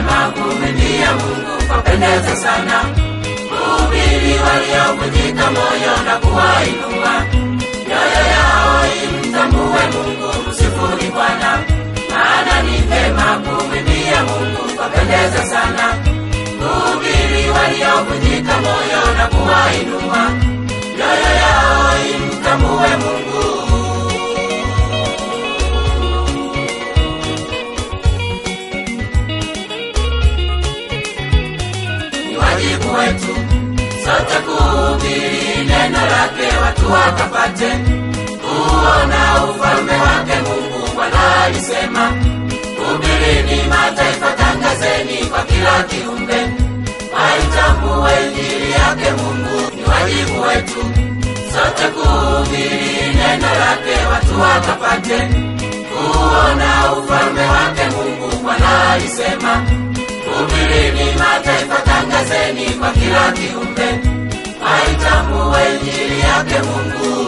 vema kumwimbia Mungu kwapendeza sana. Kuhubiri waliovunjika moyo na kuwainua mioyo yao imtambue Mungu. Msifuni Bwana, maana ni vema kumwimbia Mungu kwapendeza sana. Kuhubiri waliovunjika moyo na kuwainua mioyo yao imtambue Mungu. Ni wajibu wetu sote kuhubiri neno lake, watu wakapate kuona ufalme wake Mungu. Bwana alisema, hubirini mataifa, tangazeni kwa kila kiumbe, waitambue injili yake Mungu. Ni wajibu wetu sote kuhubiri neno lake, watu wakapate kuona ufalme wake Mungu. Bwana alisema, hubirini mataifa, tangazeni kwa kila kiumbe, waitambue injili yake Mungu.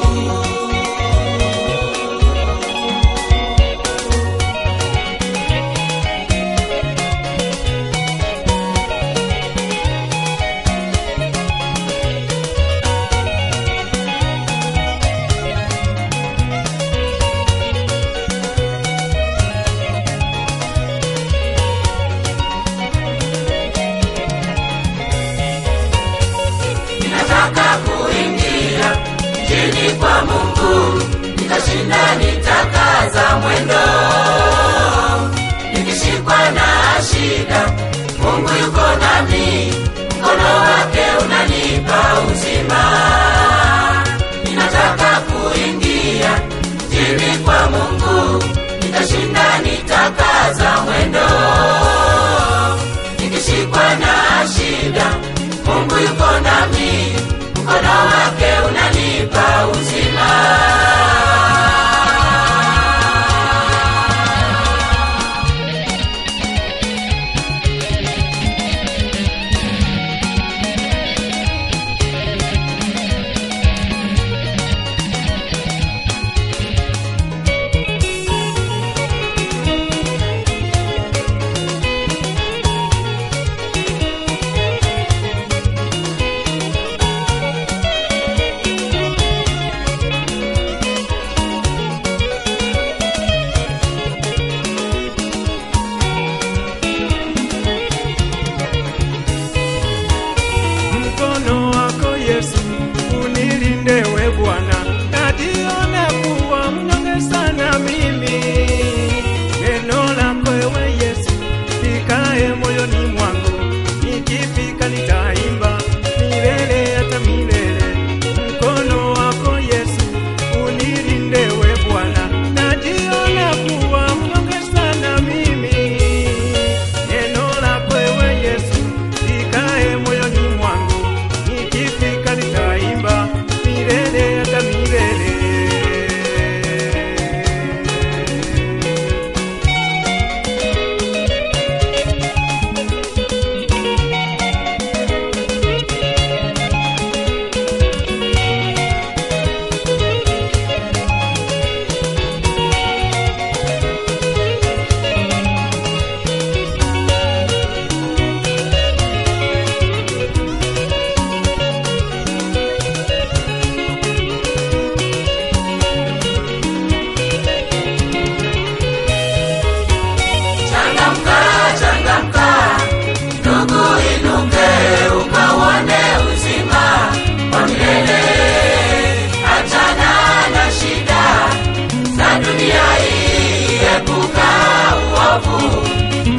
Kwa Mungu nitashinda, nitakaza mwendo. Nikishikwa na shida, Mungu yuko nami, mkono wake unanipa uzima. Ninataka kuingia mjini kwa Mungu, nitashinda, nitakaza mwendo. Nikishikwa na shida, Mungu yuko nami, mkono wake unanipa uzima.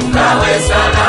Ukawe salama.